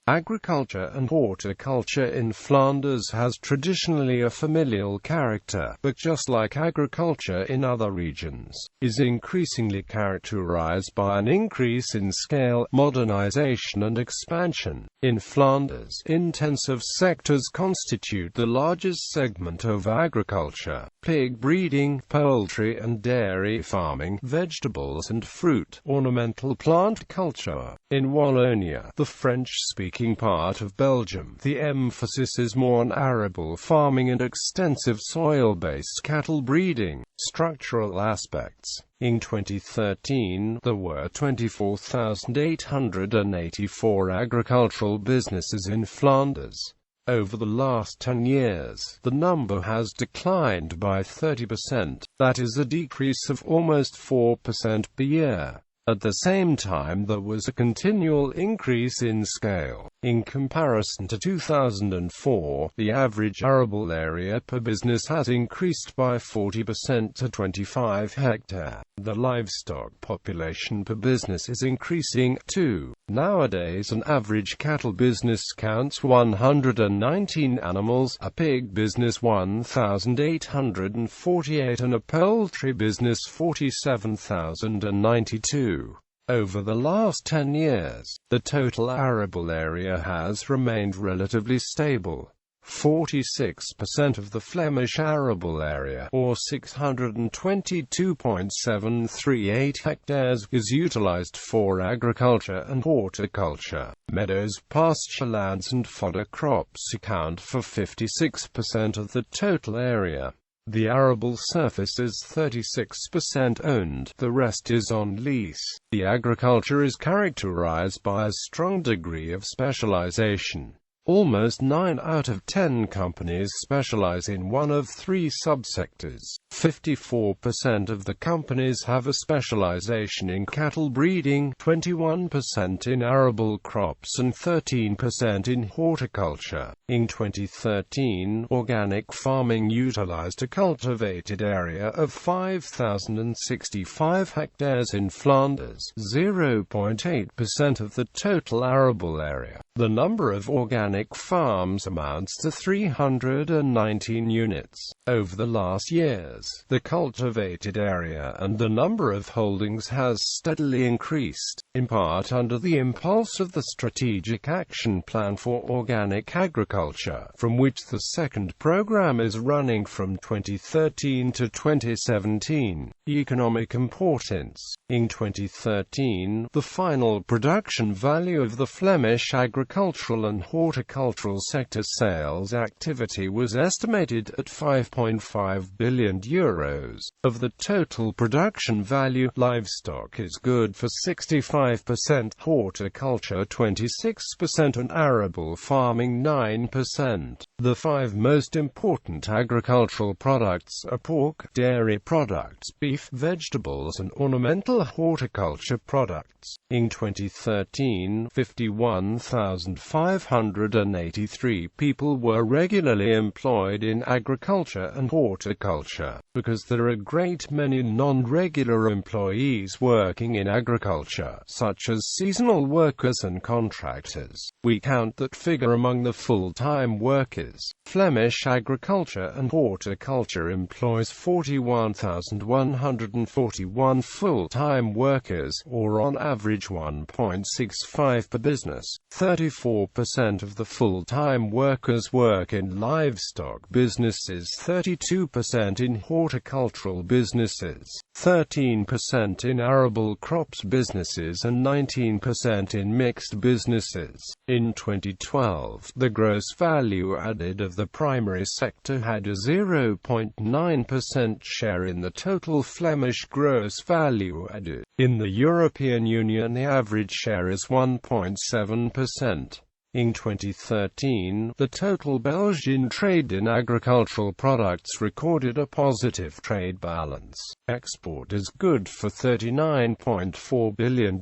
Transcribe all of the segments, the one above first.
Agriculture and horticulture in Flanders has traditionally a familial character, but just like agriculture in other regions, is increasingly characterized by an increase in scale, modernization and expansion. In Flanders, intensive sectors constitute the largest segment of agriculture: pig breeding, poultry and dairy farming, vegetables and fruit, ornamental plant culture. In Wallonia, the French-speaking part of Belgium, the emphasis is more on arable farming and extensive soil-based cattle breeding. Structural aspects. In 2013, there were 24,884 agricultural businesses in Flanders. Over the last 10 years, the number has declined by 30%. That is a decrease of almost 4% per year. At the same time, there was a continual increase in scale. In comparison to 2004, the average arable area per business has increased by 40% to 25 hectares. The livestock population per business is increasing, too. Nowadays, an average cattle business counts 119 animals, a pig business 1,848 and a poultry business 47,092. Over the last 10 years, the total arable area has remained relatively stable. 46% of the Flemish arable area, or 622.738 hectares, is utilized for agriculture and horticulture. Meadows, pasturelands and fodder crops account for 56% of the total area. The arable surface is 36% owned, the rest is on lease. The agriculture is characterized by a strong degree of specialization. Almost 9 out of 10 companies specialize in one of 3 subsectors. 54% of the companies have a specialization in cattle breeding, 21% in arable crops and 13% in horticulture. In 2013, organic farming utilized a cultivated area of 5,065 hectares in Flanders, 0.8% of the total arable area. The number of organic farms amounts to 319 units. Over the last years, the cultivated area and the number of holdings has steadily increased, in part under the impulse of the Strategic Action Plan for Organic Agriculture, from which the second program is running from 2013 to 2017. Economic importance. In 2013, the final production value of the Flemish agricultural and horticultural sector sales activity was estimated at €5.5 billion. Of the total production value, livestock is good for 65%, horticulture 26% and arable farming 9%. The 5 most important agricultural products are pork, dairy products, beef, vegetables and ornamental horticulture products. In 2013, 51,583 people were regularly employed in agriculture and horticulture. Because there are a great many non-regular employees working in agriculture, such as seasonal workers and contractors, we count that figure among the full-time workers. Flemish agriculture and horticulture employs 41,141 full-time workers, or on average 1.65 per business. 34% of the full-time workers work in livestock businesses, 32% in horticultural businesses, 13% in arable crops businesses and 19% in mixed businesses. In 2012, the gross value added of the primary sector had a 0.9% share in the total Flemish gross value added. In the European Union, the average share is 1.7%. In 2013, the total Belgian trade in agricultural products recorded a positive trade balance. Export is good for €39.4 billion,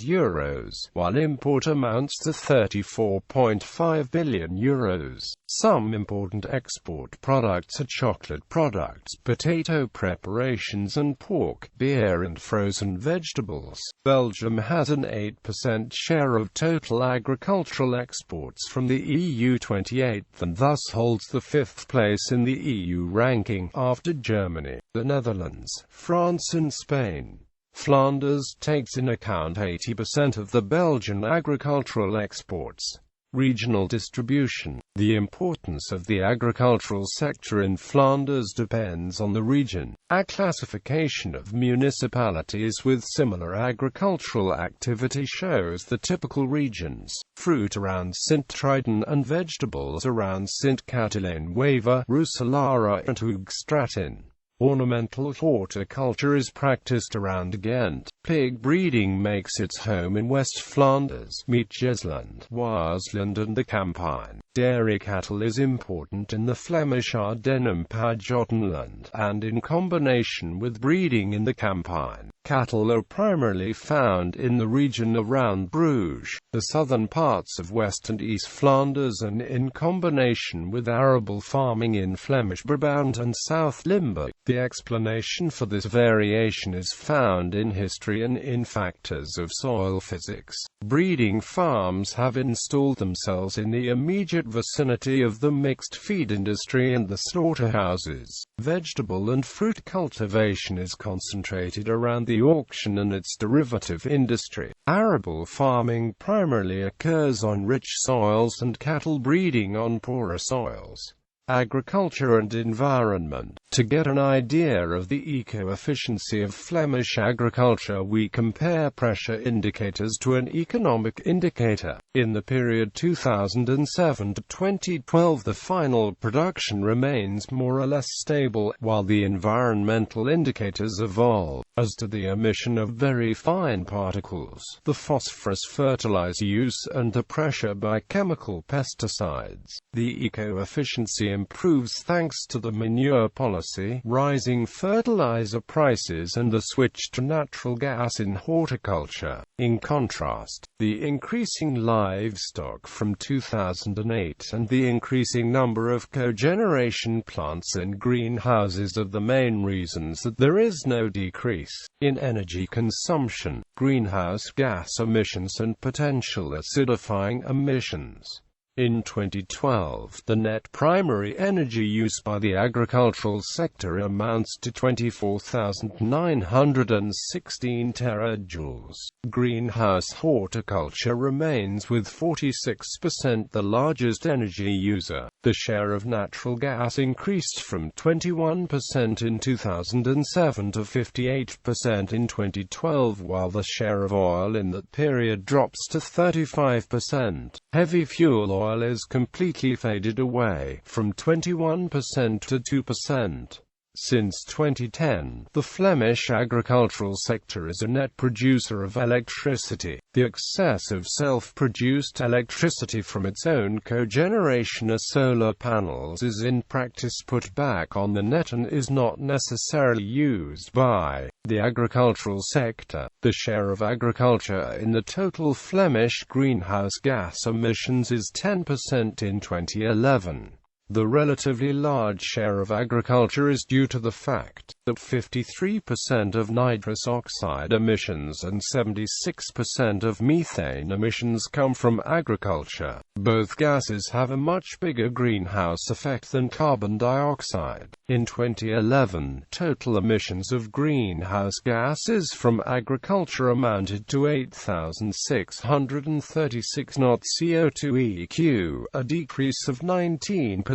while import amounts to €34.5 billion. Some important export products are chocolate products, potato preparations and pork, beer and frozen vegetables. Belgium has an 8% share of total agricultural exports imports from the EU 28th and thus holds the 5th place in the EU ranking, after Germany, the Netherlands, France and Spain. Flanders takes in account 80% of the Belgian agricultural exports. Regional distribution. The importance of the agricultural sector in Flanders depends on the region. A classification of municipalities with similar agricultural activity shows the typical regions: fruit around Sint-Truiden and vegetables around Sint-Katelijne-Wever, Roeselare and Hoogstraten. Ornamental horticulture is practiced around Ghent. Pig breeding makes its home in West Flanders, Mietjesland, Waasland and the Campine. Dairy cattle is important in the Flemish Ardennen Pajottenland, and in combination with breeding in the Campine. Cattle are primarily found in the region around Bruges, the southern parts of West and East Flanders, and in combination with arable farming in Flemish Brabant and South Limburg. The explanation for this variation is found in history and in factors of soil physics. Breeding farms have installed themselves in the immediate vicinity of the mixed feed industry and the slaughterhouses. Vegetable and fruit cultivation is concentrated around the auction and its derivative industry. Arable farming primarily occurs on rich soils and cattle breeding on poorer soils. Agriculture and environment. To get an idea of the eco-efficiency of Flemish agriculture, we compare pressure indicators to an economic indicator. In the period 2007 to 2012, the final production remains more or less stable, while the environmental indicators evolve. As to the emission of very fine particles, the phosphorus fertilizer use and the pressure by chemical pesticides, the eco-efficiency improves thanks to the manure policy, rising fertilizer prices and the switch to natural gas in horticulture. In contrast, the increasing livestock from 2008 and the increasing number of cogeneration plants in greenhouses are the main reasons that there is no decrease in energy consumption, greenhouse gas emissions and potential acidifying emissions. In 2012, the net primary energy use by the agricultural sector amounts to 24,916 terajoules. Greenhouse horticulture remains with 46% the largest energy user. The share of natural gas increased from 21% in 2007 to 58% in 2012, while the share of oil in that period drops to 35%. Heavy fuel oil is completely faded away, from 21% to 2%. Since 2010, the Flemish agricultural sector is a net producer of electricity. The excess of self-produced electricity from its own cogeneration of solar panels is in practice put back on the net and is not necessarily used by the agricultural sector. The share of agriculture in the total Flemish greenhouse gas emissions is 10% in 2011. The relatively large share of agriculture is due to the fact that 53% of nitrous oxide emissions and 76% of methane emissions come from agriculture. Both gases have a much bigger greenhouse effect than carbon dioxide. In 2011, total emissions of greenhouse gases from agriculture amounted to 8,636 not CO2 eq, a decrease of 19%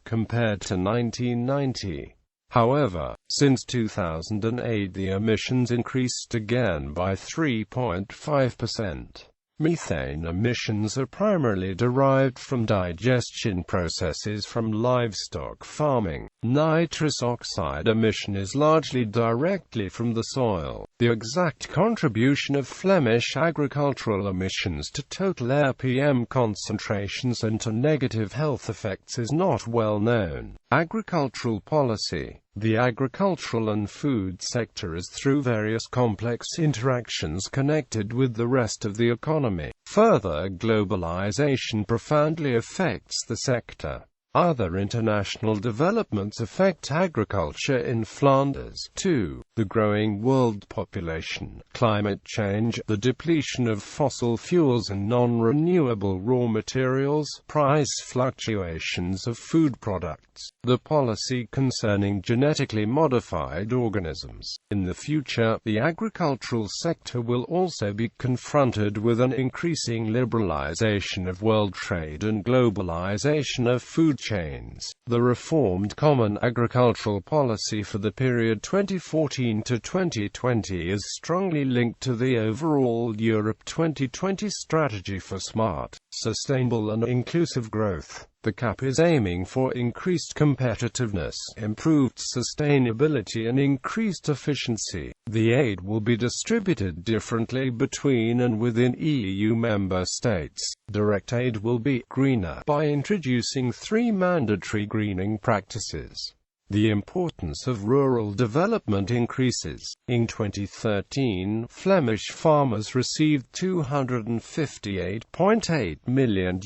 compared to 1990. However, since 2008 the emissions increased again by 3.5%. Methane emissions are primarily derived from digestion processes from livestock farming. Nitrous oxide emission is largely directly from the soil. The exact contribution of Flemish agricultural emissions to total air PM concentrations and to negative health effects is not well known. Agricultural policy. The agricultural and food sector is through various complex interactions connected with the rest of the economy. Further globalization profoundly affects the sector. Other international developments affect agriculture in Flanders, too. the growing world population, climate change, the depletion of fossil fuels and non-renewable raw materials, price fluctuations of food products, the policy concerning genetically modified organisms. In the future, the agricultural sector will also be confronted with an increasing liberalization of world trade and globalization of food chains. The reformed Common Agricultural Policy for the period 2014 to 2020 is strongly linked to the overall Europe 2020 strategy for smart, sustainable and inclusive growth. The CAP is aiming for increased competitiveness, improved sustainability and increased efficiency. The aid will be distributed differently between and within EU member states. Direct aid will be greener by introducing 3 mandatory greening practices. The importance of rural development increases. In 2013, Flemish farmers received €258.8 million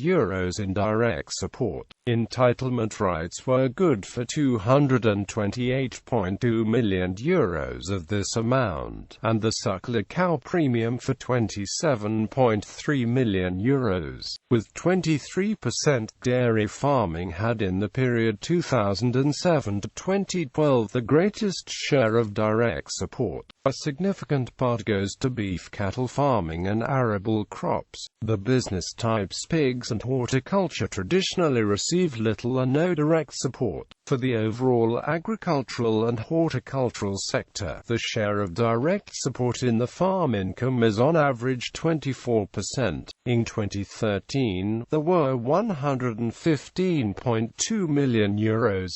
in direct support. Entitlement rights were good for €228.2 million of this amount, and the suckler cow premium for €27.3 million. With 23% dairy farming had in the period 2007 to 2012 the greatest share of direct support. A significant part goes to beef cattle farming and arable crops. The business types pigs and horticulture traditionally receive little or no direct support. For the overall agricultural and horticultural sector, the share of direct support in the farm income is on average 24%. In 2013, there were €115.2 million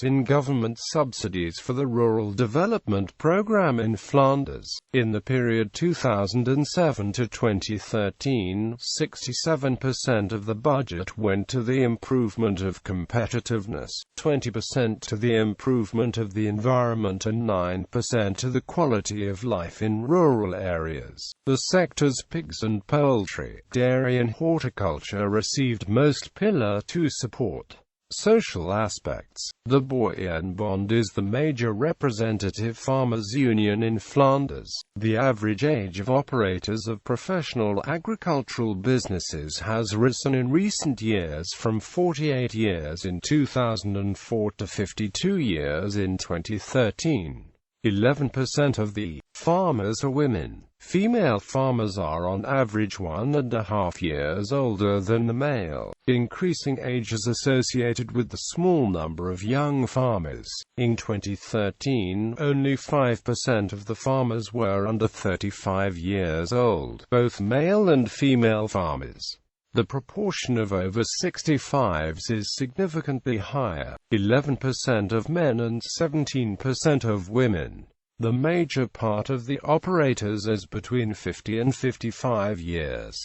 in government subsidies for the Rural Development Programme in Flanders. In the period 2007 to 2013, 67% of the budget went to the improvement of competitiveness, 20% to the improvement of the environment and 9% to the quality of life in rural areas. The sectors pigs and poultry, dairy and horticulture received most Pillar 2 support. Social aspects. The Boerenbond is the major representative farmers' union in Flanders. The average age of operators of professional agricultural businesses has risen in recent years from 48 years in 2004 to 52 years in 2013. 11% of the farmers are women. Female farmers are on average 1.5 years older than the male. Increasing age is associated with the small number of young farmers. In 2013, only 5% of the farmers were under 35 years old, both male and female farmers. The proportion of over 65s is significantly higher, 11% of men and 17% of women. The major part of the operators is between 50 and 55 years.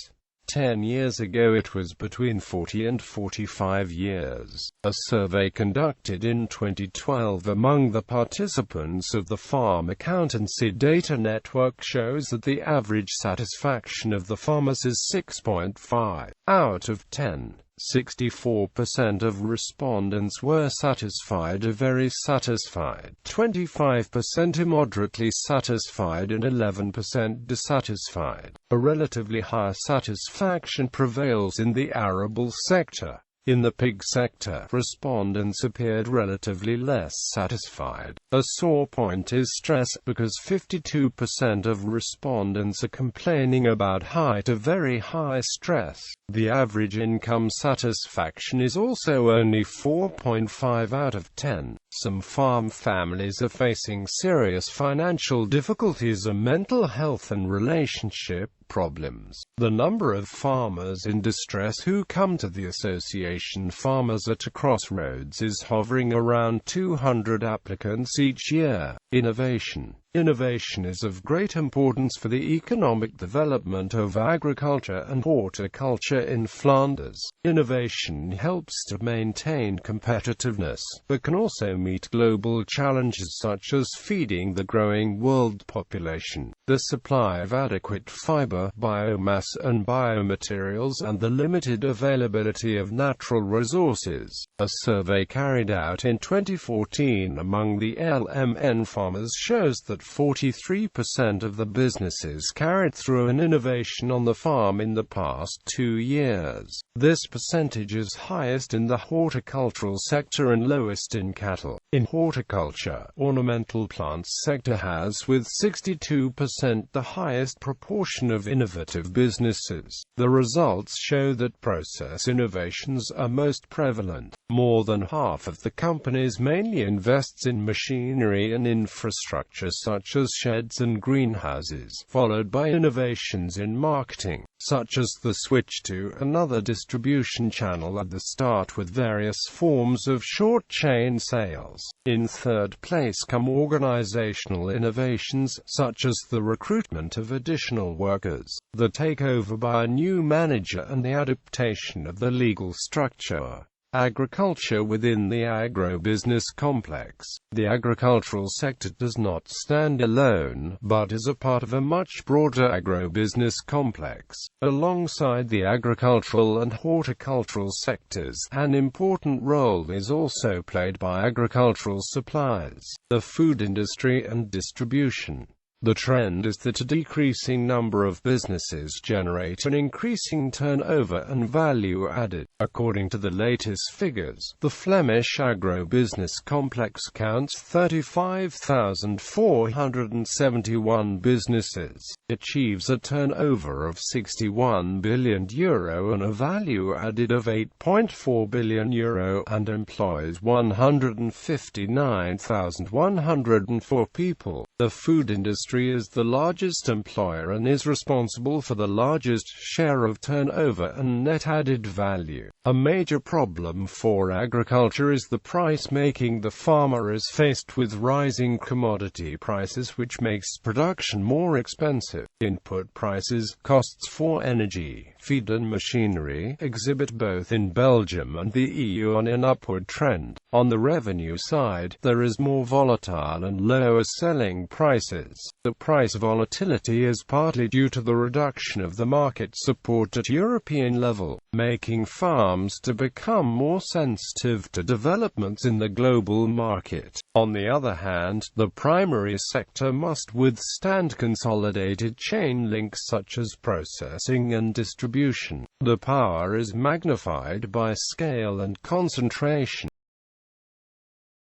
10 years ago it was between 40 and 45 years. A survey conducted in 2012 among the participants of the Farm Accountancy Data Network shows that the average satisfaction of the farmers is 6.5 out of 10. 64% of respondents were satisfied or very satisfied, 25% immoderately satisfied and 11% dissatisfied. A relatively high satisfaction prevails in the arable sector. In the pig sector, respondents appeared relatively less satisfied. A sore point is stress, because 52% of respondents are complaining about high to very high stress. The average income satisfaction is also only 4.5 out of 10. Some farm families are facing serious financial difficulties and mental health and relationship problems. The number of farmers in distress who come to the association Farmers at a Crossroads is hovering around 200 applicants each year. Innovation. Innovation is of great importance for the economic development of agriculture and horticulture in Flanders. Innovation helps to maintain competitiveness, but can also meet global challenges such as feeding the growing world population, the supply of adequate fiber, biomass and biomaterials, and the limited availability of natural resources. A survey carried out in 2014 among the LMN farmers shows that that 43% of the businesses carried through an innovation on the farm in the past 2 years. This percentage is highest in the horticultural sector and lowest in cattle. In horticulture, ornamental plants sector has with 62% the highest proportion of innovative businesses. The results show that process innovations are most prevalent. More than half of the companies mainly invests in machinery and infrastructure such as sheds and greenhouses, followed by innovations in marketing, such as the switch to another distribution channel at the start with various forms of short-chain sales. In third place come organizational innovations, such as the recruitment of additional workers, the takeover by a new manager and the adaptation of the legal structure. Agriculture within the agro-business complex. The agricultural sector does not stand alone, but is a part of a much broader agro-business complex. Alongside the agricultural and horticultural sectors, an important role is also played by agricultural supplies, the food industry and distribution. The trend is that a decreasing number of businesses generate an increasing turnover and value added. According to the latest figures, the Flemish agro-business complex counts 35,471 businesses, achieves a turnover of €61 billion and a value added of €8.4 billion, and employs 159,104 people. The food industry is the largest employer and is responsible for the largest share of turnover and net added value. A major problem for agriculture is the price making. The farmer is faced with rising commodity prices, which makes production more expensive. Input prices, costs for energy, feed and machinery, exhibit both in Belgium and the EU on an upward trend. On the revenue side, there is more volatile and lower selling prices. The price volatility is partly due to the reduction of the market support at European level, making farms to become more sensitive to developments in the global market. On the other hand, the primary sector must withstand consolidated chain links such as processing and distribution. The power is magnified by scale and concentration.